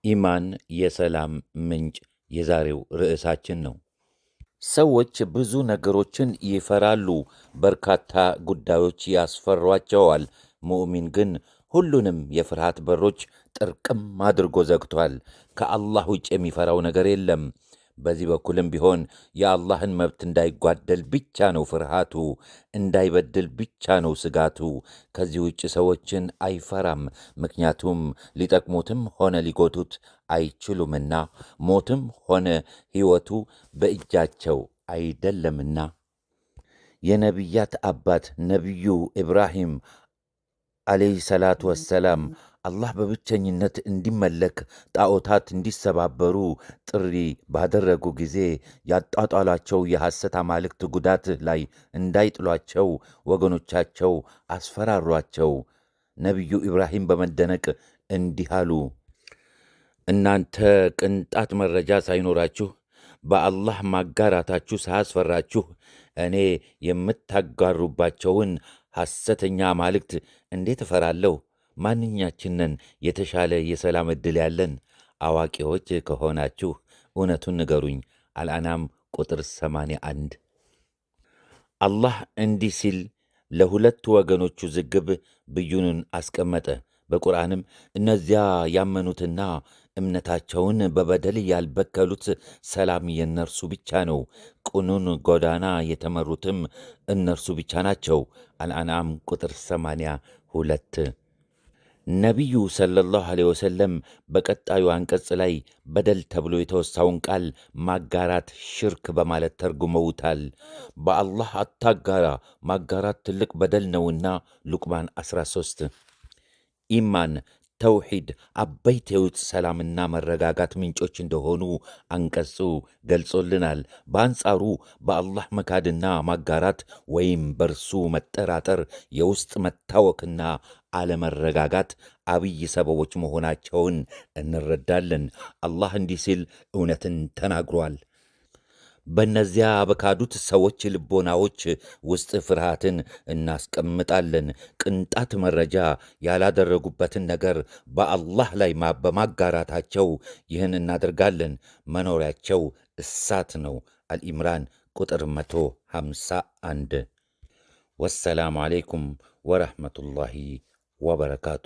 ኢማን የሰላም ምንጭ የዛሬው ርዕሳችን ነው። ሰዎች ብዙ ነገሮችን ይፈራሉ፣ በርካታ ጉዳዮች ያስፈሯቸዋል። ሙእሚን ግን ሁሉንም የፍርሃት በሮች ጥርቅም አድርጎ ዘግቷል። ከአላህ ውጭ የሚፈራው ነገር የለም። በዚህ በኩልም ቢሆን የአላህን መብት እንዳይጓደል ብቻ ነው ፍርሃቱ፣ እንዳይበድል ብቻ ነው ስጋቱ። ከዚህ ውጭ ሰዎችን አይፈራም፣ ምክንያቱም ሊጠቅሙትም ሆነ ሊጎቱት አይችሉምና፣ ሞትም ሆነ ሕይወቱ በእጃቸው አይደለምና። የነቢያት አባት ነቢዩ ኢብራሂም ዓለይሂ ሰላቱ ወሰላም አላህ በብቸኝነት እንዲመለክ ጣዖታት እንዲሰባበሩ ጥሪ ባደረጉ ጊዜ ያጣጣሏቸው የሐሰት አማልክት ጉዳት ላይ እንዳይጥሏቸው ወገኖቻቸው አስፈራሯቸው። ነቢዩ ኢብራሂም በመደነቅ እንዲህ አሉ። እናንተ ቅንጣት መረጃ ሳይኖራችሁ በአላህ ማጋራታችሁ ሳያስፈራችሁ እኔ የምታጋሩባቸውን ሐሰተኛ አማልክት እንዴት እፈራለሁ? ማንኛችንን የተሻለ የሰላም ዕድል ያለን? አዋቂዎች ከሆናችሁ እውነቱን ንገሩኝ። አልአናም ቁጥር 81። አላህ እንዲህ ሲል ለሁለቱ ወገኖቹ ዝግብ ብዩንን አስቀመጠ። በቁርአንም እነዚያ ያመኑትና እምነታቸውን በበደል ያልበከሉት ሰላም የእነርሱ ብቻ ነው፣ ቅኑን ጎዳና የተመሩትም እነርሱ ብቻ ናቸው። አልአንዓም ቁጥር 82። ነቢዩ ሰለላሁ ዐለይሂ ወሰለም በቀጣዩ አንቀጽ ላይ በደል ተብሎ የተወሳውን ቃል ማጋራት፣ ሽርክ በማለት ተርጉመውታል። በአላህ አታጋራ፣ ማጋራት ትልቅ በደል ነውና። ሉቅማን 13። ኢማን፣ ተውሒድ አበይት የውስጥ ሰላምና መረጋጋት ምንጮች እንደሆኑ አንቀጹ ገልጾልናል። በአንጻሩ በአላህ መካድና ማጋራት ወይም በርሱ መጠራጠር የውስጥ መታወክና አለመረጋጋት አብይ ሰበቦች መሆናቸውን እንረዳለን። አላህ እንዲህ ሲል እውነትን ተናግሯል። በእነዚያ በካዱት ሰዎች ልቦናዎች ውስጥ ፍርሃትን እናስቀምጣለን። ቅንጣት መረጃ ያላደረጉበትን ነገር በአላህ ላይ በማጋራታቸው ይህን እናደርጋለን። መኖሪያቸው እሳት ነው። አልኢምራን ቁጥር 151። ወሰላሙ ዓለይኩም ወረሕመቱላሂ ወበረካቱ።